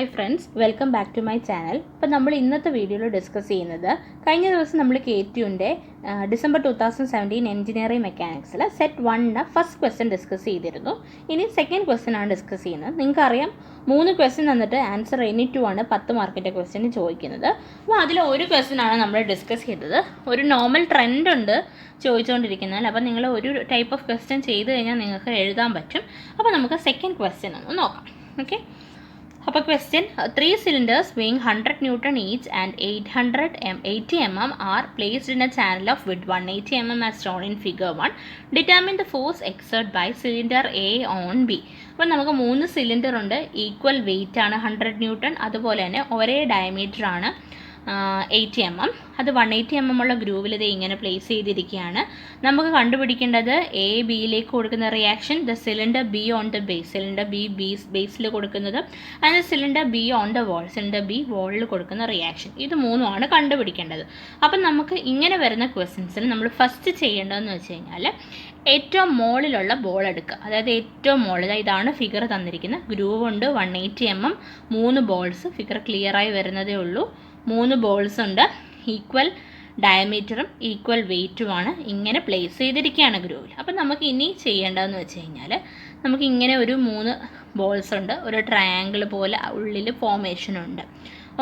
Hi friends, welcome back to my channel. അപ്പോൾ നമ്മൾ ഇന്നത്തെ വീഡിയോയിൽ ഡിസ്കസ് ചെയ്യുന്നത് കഴിഞ്ഞ ദിവസം നമ്മൾ KTUന്റെ ഡിസംബർ 2017 എഞ്ചിനീയറിംഗ് മെക്കാനിക്സിൽ സെറ്റ് 1ന്റെ ഫസ്റ്റ് ക്വസ്റ്റ്യൻ ഡിസ്കസ് ചെയ്തിരുന്നു. ഇനി സെക്കൻഡ് ക്വസ്റ്റ്യൻ ആണ് ഡിസ്കസ് ചെയ്യുന്നത്. നിങ്ങൾക്കറിയാം 3 ക്വസ്റ്റ്യൻ തന്നിട്ട് ആൻസർ എനി 2 ആണ് 10 മാർക്കിൻ്റെ ക്വസ്റ്റ്യൻ ചോദിക്കുന്നത്. അപ്പോൾ അതിൽ ഒരു ക്വസ്റ്റ്യൻ ആണ് നമ്മൾ ഡിസ്കസ് ചെയ്തത്. ഒരു നോർമൽ ട്രെൻഡ് ഉണ്ട് ചോദിച്ചുകൊണ്ടിരിക്കുന്നത്. അപ്പോൾ നിങ്ങൾ ഒരു ടൈപ്പ് ഓഫ് ക്വസ്റ്റ്യൻ ചെയ്ത് കഴിഞ്ഞാൽ നിങ്ങൾക്ക് എഴുതാൻ പറ്റും. അപ്പോൾ നമുക്ക് സെക്കൻഡ് ക്വസ്റ്റ്യൻ ഒന്ന് നോക്കാം. ഓക്കെ, അപ്പോൾ question, 3 cylinders weighing 100 Newton each and 80 mm are placed in a channel of width 180 mm as shown in figure 1. Determine the force exerted by cylinder A on B. അപ്പോൾ നമുക്ക് 3 cylinder ഉണ്ട്, equal wait ആണ് 100 newton, അതുപോലെ തന്നെ ഒരേ diameter ആണ് 80 mm. അത് 180 mm ഉള്ള ഗ്രൂവിൽ ഇത് ഇങ്ങനെ പ്ലേസ് ചെയ്തിരിക്കുകയാണ്. നമുക്ക് കണ്ടുപിടിക്കേണ്ടത് എ ബിയിലേക്ക് കൊടുക്കുന്ന reaction, the cylinder B on the base, cylinder B ബേസിൽ കൊടുക്കുന്നത്, and cylinder B on the wall, cylinder B വോളിൽ കൊടുക്കുന്ന റിയാക്ഷൻ. ഇത് മൂന്നുമാണ് കണ്ടുപിടിക്കേണ്ടത്. അപ്പം നമുക്ക് ഇങ്ങനെ വരുന്ന ക്വസ്റ്റ്യൻസിൽ നമ്മൾ ഫസ്റ്റ് ചെയ്യേണ്ടതെന്ന് വെച്ച് കഴിഞ്ഞാൽ ഏറ്റവും മുകളിലുള്ള ബോൾ എടുക്കുക. അതായത് ഏറ്റവും മുകളിൽ ഇതാണ് ഫിഗർ തന്നിരിക്കുന്നത്. ഗ്രൂവ് ഉണ്ട്, 180 mm, 3 ബോൾസ്, ഫിഗർ ക്ലിയറായി വരുന്നതേ ഉള്ളൂ. 3 ബോൾസ് ഉണ്ട്, ഈക്വൽ ഡയമീറ്ററും ഈക്വൽ വെയ്റ്റുമാണ്, ഇങ്ങനെ പ്ലേസ് ചെയ്തിരിക്കുകയാണ് ഗ്രൂവിൽ. അപ്പം നമുക്ക് ഇനി ചെയ്യേണ്ടതെന്ന് വെച്ച് കഴിഞ്ഞാൽ നമുക്ക് ഇങ്ങനെ ഒരു 3 ബോൾസ് ഉണ്ട്, ഒരു ട്രയാങ്കിൾ പോലെ ഉള്ളിൽ ഫോർമേഷൻ ഉണ്ട്.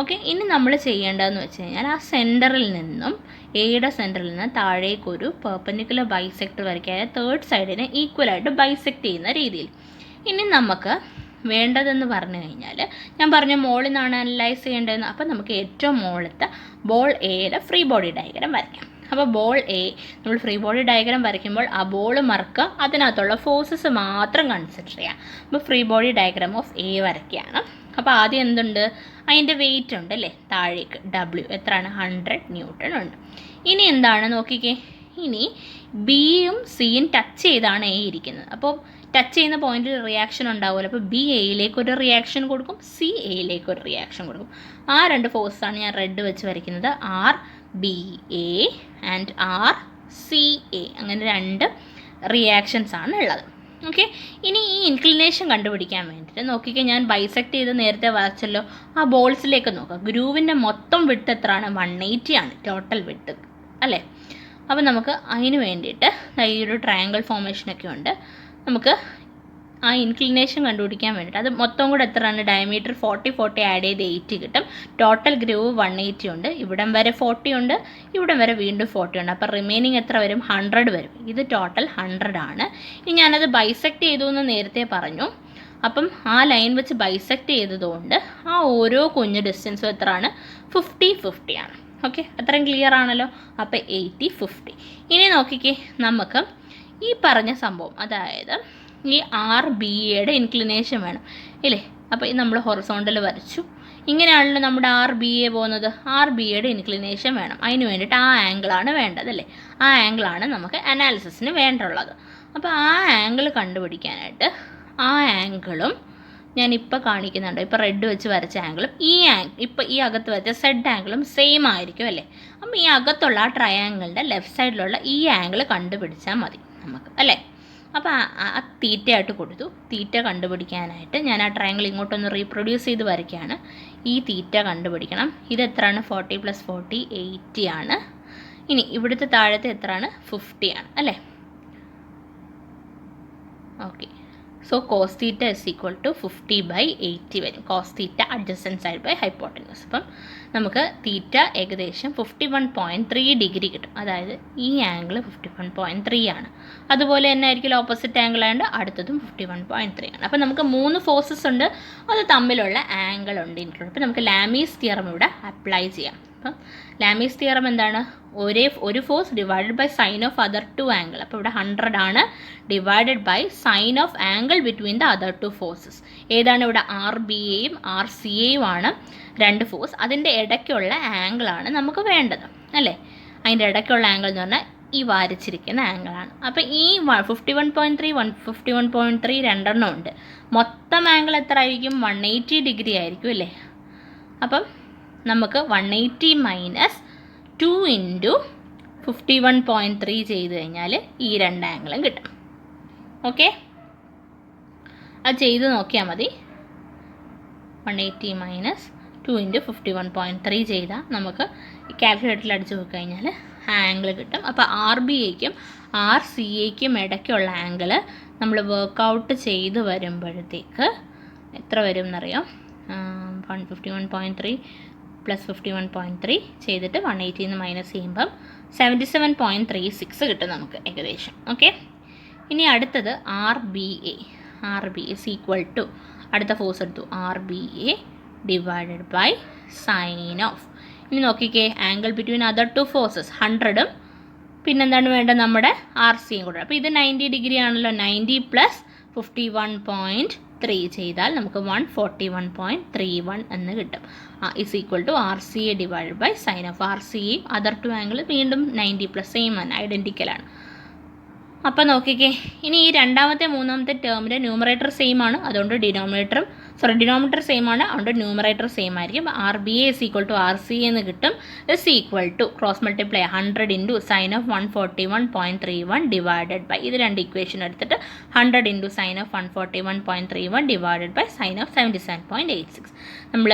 ഓക്കെ, ഇനി നമ്മൾ ചെയ്യേണ്ടതെന്ന് വെച്ച് കഴിഞ്ഞാൽ ആ സെൻറ്ററിൽ നിന്നും എയുടെ സെൻറ്ററിൽ നിന്ന് താഴേക്കൊരു പെർപെൻഡിക്കുലർ ബൈസെക്ടർ വരയ്ക്കുക. അതായത് തേർഡ് സൈഡിനെ ഈക്വലായിട്ട് ബൈസെക്ട് ചെയ്യുന്ന രീതിയിൽ. ഇനി നമുക്ക് വേണ്ടതെന്ന് പറഞ്ഞു കഴിഞ്ഞാൽ ഞാൻ പറഞ്ഞ മോളിൽ നിന്നാണ് അനലൈസ് ചെയ്യേണ്ടതെന്ന്. അപ്പോൾ നമുക്ക് ഏറ്റവും മുകളിലത്തെ ബോൾ എയുടെ ഫ്രീ ബോഡി ഡയഗ്രാം വരയ്ക്കാം. അപ്പോൾ ബോൾ എ നമ്മൾ ഫ്രീ ബോഡി ഡയഗ്രാം വരയ്ക്കുമ്പോൾ ആ ബോൾ മറക്കുക, അതിനകത്തുള്ള ഫോഴ്സസ് മാത്രം കൺസിഡർ ചെയ്യാം. അപ്പോൾ free body diagram of A വരയ്ക്കുകയാണ്. അപ്പോൾ ആദ്യം എന്തുണ്ട്, അതിൻ്റെ വെയിറ്റ് ഉണ്ട് അല്ലേ, താഴേക്ക് W എത്രയാണ്, 100 ന്യൂട്ടൺ ഉണ്ട്. ഇനി എന്താണ് നോക്കിക്കേ, ഇനി ബിയും സിയും ടച്ച് ചെയ്താണ് എ ഇരിക്കുന്നത്. അപ്പോൾ ടച്ച് ചെയ്യുന്ന പോയിന്റിൽ റിയാക്ഷൻ ഉണ്ടാവുമല്ലോ. അപ്പോൾ ബി എയിലേക്ക് ഒരു റിയാക്ഷൻ കൊടുക്കും, സി എയിലേക്ക് ഒരു റിയാക്ഷൻ കൊടുക്കും. ആ 2 ഫോഴ്സാണ് ഞാൻ റെഡ് വെച്ച് വരയ്ക്കുന്നത്, R B A and R C A. അങ്ങനെ 2 റിയാക്ഷൻസ് ആണ് ഉള്ളത്. ഓക്കെ, ഇനി ഈ ഇൻക്ലിനേഷൻ കണ്ടുപിടിക്കാൻ വേണ്ടിയിട്ട് നോക്കിക്കേ, ഞാൻ ബൈസെക്ട് ചെയ്ത് നേരത്തെ വരച്ചല്ലോ, ആ ബോൾസിലേക്ക് നോക്കാം. ഗ്രൂവിൻ്റെ മൊത്തം വിഡ്ത്ത് എത്രയാണ്, 180 ആണ് ടോട്ടൽ വിഡ്ത്ത് അല്ലേ. അപ്പോൾ നമുക്ക് അതിന് വേണ്ടിയിട്ട് ഈ ഒരു ട്രയാങ്കിൾ ഫോർമേഷനൊക്കെ ഉണ്ട്. നമുക്ക് ആ ഇൻക്ലിനേഷൻ കണ്ടുപിടിക്കാൻ വേണ്ടിയിട്ട് അത് മൊത്തം കൂടെ എത്രയാണ്, ഡയമീറ്റർ 40 ആഡ് ചെയ്ത് 80 കിട്ടും. ടോട്ടൽ ഗ്രൂവ് 180 ഉണ്ട്, ഇവിടം വരെ 40 ഉണ്ട്, ഇവിടം വരെ വീണ്ടും 40 ഉണ്ട്. അപ്പോൾ റിമൈനിങ് എത്ര വരും, 100 വരും. ഇത് ടോട്ടൽ 100 ആണ്. ഇനി ഞാനത് ബൈസെക്ട് ചെയ്തു എന്ന് നേരത്തെ പറഞ്ഞു. അപ്പം ആ ലൈൻ വെച്ച് ബൈസെക്ട് ചെയ്തതുകൊണ്ട് ആ ഓരോ കുഞ്ഞ് ഡിസ്റ്റൻസും എത്രയാണ്, 50 ആണ്. ഓക്കെ, അത്രയും ക്ലിയർ ആണല്ലോ. അപ്പോൾ 80 50. ഇനി നോക്കിക്കേ, നമുക്ക് ഈ പറഞ്ഞ സംഭവം, അതായത് ഈ ആർ ബി എയുടെ ഇൻക്ലിനേഷൻ വേണം ഇല്ലേ. അപ്പോൾ നമ്മൾ ഹൊറിസോണ്ടൽ വരച്ചു, ഇങ്ങനെയാണല്ലോ നമ്മുടെ ആർ ബി എ പോകുന്നത്. ആർ ബി എയുടെ ഇൻക്ലിനേഷൻ വേണം, അതിന് വേണ്ടിയിട്ട് ആ ആംഗിളാണ് വേണ്ടത് അല്ലേ. ആ ആംഗിളാണ് നമുക്ക് അനാലിസിസിന് വേണ്ടുള്ളത്. അപ്പോൾ ആ ആംഗിൾ കണ്ടുപിടിക്കാനായിട്ട് ആ ആംഗിളും ഞാനിപ്പോൾ കാണിക്കുന്നുണ്ട്, ഇപ്പോൾ റെഡ് വെച്ച് വരച്ച ആംഗിളും ഇപ്പോൾ ഈ അകത്ത് വരച്ച സെഡ് ആംഗിളും സെയിം ആയിരിക്കും അല്ലേ. അപ്പോൾ ഈ അകത്തുള്ള ആ ട്രയാങ്കിളിൻ്റെ ലെഫ്റ്റ് സൈഡിലുള്ള ഈ ആംഗിൾ കണ്ടുപിടിച്ചാൽ മതി നമുക്ക് അല്ലേ. അപ്പോൾ ആ തീറ്റയായിട്ട് കൊടുത്തു. തീറ്റ കണ്ടുപിടിക്കാനായിട്ട് ഞാൻ ആ ട്രയാങ്കിൾ ഇങ്ങോട്ടൊന്ന് റീപ്രൊഡ്യൂസ് ചെയ്ത് വരയ്ക്കുകയാണ്. ഈ തീറ്റ കണ്ടുപിടിക്കണം. ഇത് എത്രയാണ്, 40 + 40 80 ആണ്. ഇനി ഇവിടുത്തെ താഴത്തെ എത്രയാണ്, 50 ആണ് അല്ലേ. Okay, so cos theta is equal to 50/80 വരും. Cos theta adjacent side by hypotenuse. അപ്പം നമുക്ക് തീറ്റ ഏകദേശം 51.3 ഡിഗ്രി കിട്ടും. അതായത് ഈ ആംഗിൾ 51.3 ആണ്. അതുപോലെ തന്നെ ആയിരിക്കും ഓപ്പോസിറ്റ് ആംഗിൾ ആയതുകൊണ്ട് അടുത്തതും 51.3 ആണ്. അപ്പം നമുക്ക് 3 ഫോഴ്സസ് ഉണ്ട്, അത് തമ്മിലുള്ള ആംഗിൾ ഉണ്ട് ഇൻക്ലൂഡ്. അപ്പം നമുക്ക് ലാമീസ് തിയറം ഇവിടെ അപ്ലൈ ചെയ്യാം. അപ്പം ലാമീസ് തിയറം എന്താണ്, ഒരു force divided by sine of other 2 angle. അപ്പോൾ ഇവിടെ 100 ആണ്, divided by sine of angle between the other 2 forces. ഏതാണ് ഇവിടെ, ആർ ബി എയും ആർ സി എയും ആണ് 2 ഫോഴ്സ്. അതിൻ്റെ ഇടയ്ക്കുള്ള ആംഗിളാണ് നമുക്ക് വേണ്ടത് അല്ലേ. അതിൻ്റെ ഇടയ്ക്കുള്ള ആംഗിൾ എന്ന് പറഞ്ഞാൽ ഈ വാരിച്ചിരിക്കുന്ന ആംഗിളാണ്. അപ്പോൾ ഈ 51.3 51.3 രണ്ടെണ്ണം ഉണ്ട്. മൊത്തം ആംഗിൾ എത്ര ആയിരിക്കും, 180 ഡിഗ്രി ആയിരിക്കും അല്ലേ. അപ്പം നമുക്ക് 180 - 2 × 51.3 ചെയ്ത് കഴിഞ്ഞാൽ ഈ 2 ആംഗിളും കിട്ടും. ഓക്കെ, അത് ചെയ്ത് നോക്കിയാൽ മതി. 180 മൈനസ് 2 ഇൻറ്റു 51.3 ചെയ്താൽ നമുക്ക് കാൽക്കുലേറ്ററിൽ അടിച്ച് പോയി കഴിഞ്ഞാൽ ആംഗിൾ കിട്ടും. അപ്പോൾ ആർ ബി എക്കും ആർ സി എക്കും ഇടയ്ക്കുള്ള ആംഗിൾ നമ്മൾ വർക്കൗട്ട് ചെയ്ത് വരുമ്പോഴത്തേക്ക് എത്ര വരും എന്നറിയാം? 151.3 പ്ലസ് 51.3 ചെയ്തിട്ട് 180 മൈനസ് ചെയ്യുമ്പം 77.36 കിട്ടും നമുക്ക് ഏകദേശം. ഓക്കെ, ഇനി അടുത്തത് R B A. R B is equal to, അടുത്ത ഫോഴ്സ് എടുത്തു, R B A divided by sine of. ഇനി നോക്കിക്കേ, angle between other two forces 100ഉം പിന്നെന്താണ് വേണ്ടത്, നമ്മുടെ ആർ സിയും കൂടെ. അപ്പോൾ ഇത് 90 ഡിഗ്രി ആണല്ലോ. 90 പ്ലസ് 51.3 ചെയ്താൽ നമുക്ക് 141.31 എന്ന് കിട്ടും. Is equal to R C A divided by sine of. R C A other two angle വീണ്ടും 90 പ്ലസ് സെയിം ആണ്, ഐഡൻറ്റിക്കലാണ്. അപ്പോൾ നോക്കിക്കേ, ഇനി ഈ രണ്ടാമത്തെ മൂന്നാമത്തെ ടേമിൻ്റെ ന്യൂമറേറ്റർ സെയിം ആണ്, അതുകൊണ്ട് ഡിനോമിനേറ്റർ സെയിം ആണ്, അതുകൊണ്ട് ന്യൂമറേറ്റർ സെയിം ആയിരിക്കും. R B A is equal to R C എന്ന് കിട്ടും. Is equal to cross multiply 100 into sine of 141.31 divided by, ഇത് രണ്ട് ഇക്വേഷൻ എടുത്തിട്ട് 100 into sine of 141.31 divided by sine of 77.86. നമ്മൾ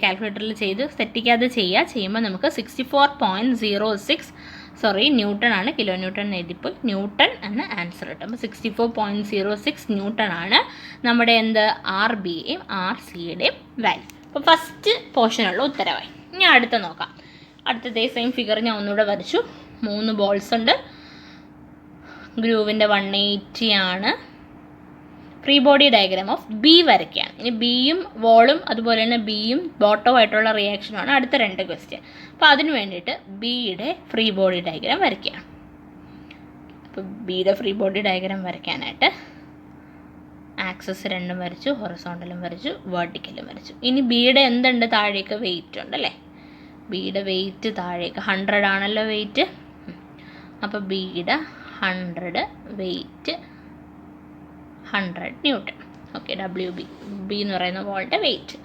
കാൽക്കുലേറ്ററിൽ ചെയ്ത് സെറ്റിക്കാതെ ചെയ്യുമ്പോൾ നമുക്ക് 64.06 ന്യൂട്ടൺ ആണ്, കിലോ ന്യൂട്ടൺ എഴുതിപ്പോൾ ന്യൂട്ടൺ എന്ന ആൻസർ കിട്ടും. അപ്പോൾ 64.06 ന്യൂട്ടൺ ആണ് നമ്മുടെ എന്ത് ആർ ബിയുടെയും ആർ സിയുടെയും വാല്യൂ. അപ്പോൾ ഫസ്റ്റ് പോർഷനുള്ള ഉത്തരവായി. ഇനി അടുത്ത നോക്കാം. അടുത്തതേ സെയിം ഫിഗർ ഞാൻ ഒന്നുകൂടെ വരച്ചു. 3 ബോൾസ് ഉണ്ട്. ഗ്രൂവിൻ്റെ 180 ആണ്. Free body diagram of B വരയ്ക്കുകയാണ്. ഇനി ബിയും വോളും അതുപോലെ തന്നെ ബിയും ബോട്ടവുമായിട്ടുള്ള റിയാക്ഷനുമാണ് അടുത്ത 2 ക്വസ്റ്റ്യൻ. അപ്പോൾ അതിന് വേണ്ടിയിട്ട് ബിയുടെ ഫ്രീ ബോഡി ഡയഗ്രാം വരയ്ക്കുകയാണ്. അപ്പോൾ ബിയുടെ ഫ്രീ ബോഡി ഡയഗ്രാം വരയ്ക്കാനായിട്ട് ആക്സസ് രണ്ടും വരച്ചു, ഹൊറിസോണ്ടലും വരച്ചു, വെർട്ടിക്കലും വരച്ചു. ഇനി ബിയുടെ എന്തുണ്ട്, താഴേക്ക് വെയിറ്റ് ഉണ്ട് അല്ലേ. ബിയുടെ വെയിറ്റ് താഴേക്ക് 100 ആണല്ലോ വെയിറ്റ്. അപ്പോൾ ബിയുടെ 100 weight 100 newton. Okay, W B എന്ന് പറയുന്ന ബോളിൻ്റെ വെയിറ്റ്.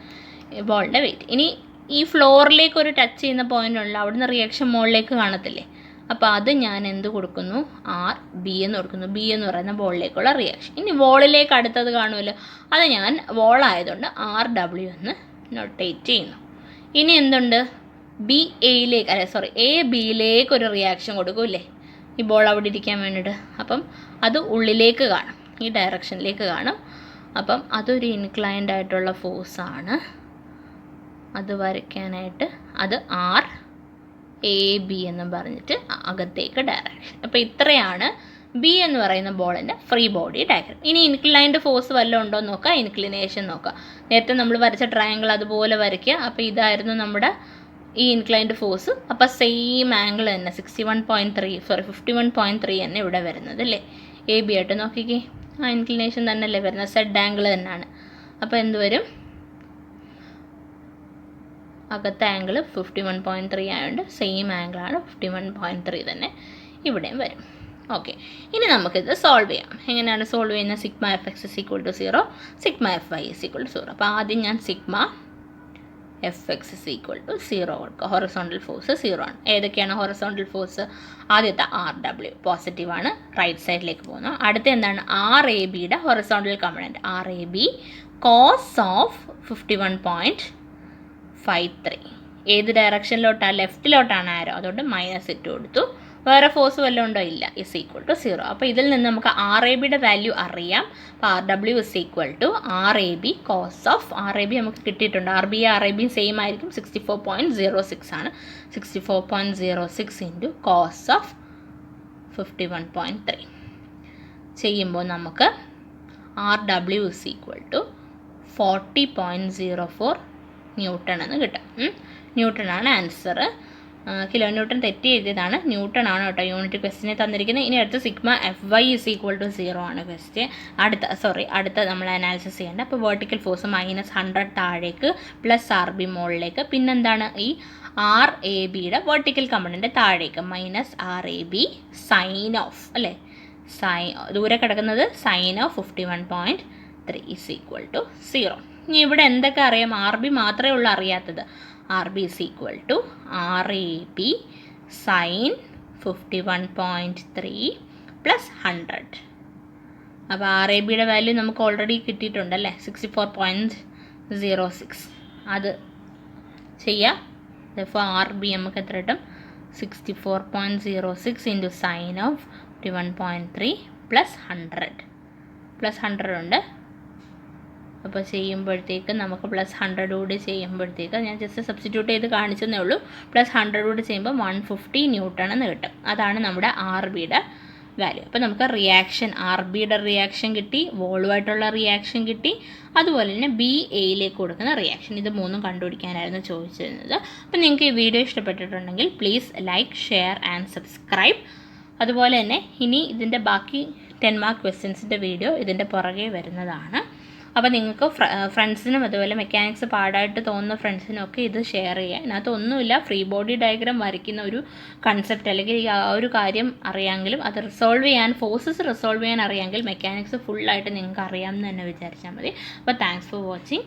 ഇനി ഈ ഫ്ലോറിലേക്ക് ഒരു ടച്ച് ചെയ്യുന്ന പോയിൻ്റ് ഉള്ള അവിടുന്ന് റിയാക്ഷൻ മുകളിലേക്ക് കാണത്തില്ലേ. അപ്പോൾ അത് ഞാൻ എന്ത് കൊടുക്കുന്നു, ആർ ബി എന്ന് കൊടുക്കുന്നു. ബി എന്ന് പറയുന്ന ബോളിലേക്കുള്ള റിയാക്ഷൻ. ഇനി വോളിലേക്ക് അടുത്തത് കാണുമല്ലോ, അത് ഞാൻ വോളായതുകൊണ്ട് ആർ ഡബ്ല്യു എന്ന് നൊട്ടേറ്റ് ചെയ്യുന്നു. ഇനി എന്തുണ്ട്, ബി എയിലേക്ക് എ ബിയിലേക്ക് ഒരു റിയാക്ഷൻ കൊടുക്കൂല്ലേ, ഈ ബോൾ അവിടെ ഇരിക്കാൻ വേണ്ടിയിട്ട്. അപ്പം അത് ഉള്ളിലേക്ക് കാണും, ഈ ഡയറക്ഷനിലേക്ക് കാണും. അപ്പം അതൊരു ഇൻക്ലൈൻഡ് ആയിട്ടുള്ള ഫോഴ്സാണ്. അത് വരയ്ക്കാനായിട്ട് അത് ആർ എ ബി എന്ന് പറഞ്ഞിട്ട് അകത്തേക്ക് ഡയറക്ഷൻ. അപ്പോൾ ഇത്രയാണ് ബി എന്ന് പറയുന്ന ബോളിൻ്റെ ഫ്രീ ബോഡി ഡയഗ്രാം. ഇനി ഇൻക്ലൈൻഡ് ഫോഴ്സ് വല്ലതും ഉണ്ടോ എന്ന് നോക്കുക, ഇൻക്ലിനേഷൻ നോക്കുക. നേരത്തെ നമ്മൾ വരച്ച ട്രയാങ്കിൾ അതുപോലെ വരയ്ക്കുക. അപ്പോൾ ഇതായിരുന്നു നമ്മുടെ ഈ ഇൻക്ലൈൻഡ് ഫോഴ്സ്. അപ്പോൾ സെയിം ആംഗിൾ തന്നെ 51.3 തന്നെ ഇവിടെ വരുന്നത് അല്ലേ. എ ബി ആയിട്ട് നോക്കിക്കേ, ആ ഇൻക്ലിനേഷൻ തന്നെ അല്ലേ വരുന്നത്, സെഡ് ആംഗിൾ തന്നെയാണ്. അപ്പോൾ എന്ത് വരും, അകത്തെ ആംഗിൾ 51.3 ആയതുകൊണ്ട് സെയിം ആംഗിളാണ് 51.3 തന്നെ ഇവിടെയും വരും. ഓക്കെ, ഇനി നമുക്കിത് സോൾവ് ചെയ്യാം. എങ്ങനെയാണ് സോൾവ് ചെയ്യുന്നത്? Sigma F X is equal to 0, sigma F Y is equal to 0. അപ്പോൾ ആദ്യം ഞാൻ sigma F X is equal to 0 കൊടുക്കുക. ഹൊറിസോണ്ടൽ ഫോഴ്സ് 0 ആണ്. ഏതൊക്കെയാണ് ഹൊറിസോണ്ടൽ ഫോഴ്സ്? ആദ്യത്തെ ആർ ഡബ്ല്യു പോസിറ്റീവാണ്, റൈറ്റ് സൈഡിലേക്ക് പോകുന്നു. അടുത്ത എന്താണ്, ആർ എ ബിയുടെ horizontal component R A B cos of 51.53. ഏത് ഡയറക്ഷനിലോട്ടാണ്? ലെഫ്റ്റിലോട്ടാണ് ആരോ, അതുകൊണ്ട് മൈനസ് ഇട്ട് കൊടുത്തു. വേറെ ഫോഴ്സ് വല്ലതും ഉണ്ടോ? ഇല്ല. Is equal to 0. അപ്പോൾ ഇതിൽ നിന്ന് നമുക്ക് ആർ എ ബിയുടെ വാല്യൂ അറിയാം. അപ്പോൾ R W is equal to R A B cos of, R A B നമുക്ക് കിട്ടിയിട്ടുണ്ട്. R B R A B same ആയിരിക്കും, 64.06 ആണ്. 64.06 ഇൻറ്റു കോസ് ഓഫ് 51.3 ചെയ്യുമ്പോൾ നമുക്ക് R W is equal to 40.04 newton എന്ന് കിട്ടും. ന്യൂട്ടൺ ആണ് ആൻസർ. കിലോ ന്യൂട്ടൺ തെറ്റി എഴുതിയതാണ്, ന്യൂട്ടൺ ആണ് കേട്ടോ യൂണിറ്റ് ക്വസ്റ്റിനെ തന്നിരിക്കുന്നത്. ഇനി അടുത്ത sigma F Y is equal to 0 ആണ് ക്വസ്റ്റ്യൻ. അടുത്ത നമ്മൾ അനാലിസിസ് ചെയ്യേണ്ടത്. അപ്പോൾ വെർട്ടിക്കൽ ഫോഴ്സ് -100 താഴേക്ക് പ്ലസ് ആർ ബി മുകളിലേക്ക്, പിന്നെന്താണ് ഈ ആർ എ ബിയുടെ വെർട്ടിക്കൽ കമ്പണൻ്റ് താഴേക്ക് minus R A B sine of അല്ലേ, ദൂരെ കിടക്കുന്നത് sine of 51.3 is equal to 0. ഇനി ഇവിടെ എന്തൊക്കെ അറിയാം? ആർ ബി മാത്രമേ ഉള്ളൂ അറിയാത്തത്. R B is equal to R A B sine 51.3 plus 100. അപ്പോൾ ആർ എ ബിയുടെ വാല്യൂ നമുക്ക് ഓൾറെഡി കിട്ടിയിട്ടുണ്ടല്ലേ, 0.06 അത് ചെയ്യാം. അപ്പോൾ ആർ ബി നമുക്ക് എത്ര കിട്ടും? 64.06 ഇൻറ്റു സൈൻ ഓഫ് 51.3 പ്ലസ് 100 ഉണ്ട്. അപ്പോൾ ചെയ്യുമ്പോഴത്തേക്ക് നമുക്ക് പ്ലസ് 100 കൂടി ചെയ്യുമ്പോഴത്തേക്ക് ഞാൻ ജസ്റ്റ് സബ്സ്റ്റിറ്റ്യൂട്ട് ചെയ്ത് കാണിച്ചതേ ഉള്ളൂ. പ്ലസ് 100 കൂടി ചെയ്യുമ്പോൾ 150 ന്യൂട്ടൺ എന്ന് കിട്ടും. അതാണ് നമ്മുടെ ആർ ബിയുടെ വാല്യൂ. അപ്പോൾ നമുക്ക് റിയാക്ഷൻ, ആർ ബിയുടെ റിയാക്ഷൻ കിട്ടി, വോളുമായിട്ടുള്ള റിയാക്ഷൻ കിട്ടി, അതുപോലെ തന്നെ ബി എയിലേക്ക് കൊടുക്കുന്ന റിയാക്ഷൻ. ഇത് മൂന്നും കണ്ടുപിടിക്കാനായിരുന്നു ചോദിച്ചിരുന്നത്. അപ്പോൾ നിങ്ങൾക്ക് ഈ വീഡിയോ ഇഷ്ടപ്പെട്ടിട്ടുണ്ടെങ്കിൽ please like, share and subscribe. അതുപോലെ തന്നെ ഇനി ഇതിൻ്റെ ബാക്കി 10 മാർക്ക് ക്വസ്റ്റ്യൻസിൻ്റെ വീഡിയോ ഇതിൻ്റെ പുറകെ വരുന്നതാണ്. അപ്പോൾ നിങ്ങൾക്ക് ഫ്രണ്ട്സിനും അതുപോലെ മെക്കാനിക്സ് പാടായിട്ട് തോന്നുന്ന ഫ്രണ്ട്സിനൊക്കെ ഇത് ഷെയർ ചെയ്യുക. ഇതിനകത്ത് ഒന്നുമില്ല, ഫ്രീ ബോഡി ഡയഗ്രാം വരയ്ക്കുന്ന ഒരു കൺസെപ്റ്റ് അല്ലെങ്കിൽ ആ ഒരു കാര്യം അറിയാമെങ്കിലും അത് ഫോഴ്സസ് റിസോൾവ് ചെയ്യാൻ അറിയാമെങ്കിൽ മെക്കാനിക്സ് ഫുള്ളായിട്ട് നിങ്ങൾക്ക് അറിയാമെന്ന് തന്നെ വിചാരിച്ചാൽ മതി. അപ്പോൾ താങ്ക്സ് ഫോർ വാച്ചിങ്.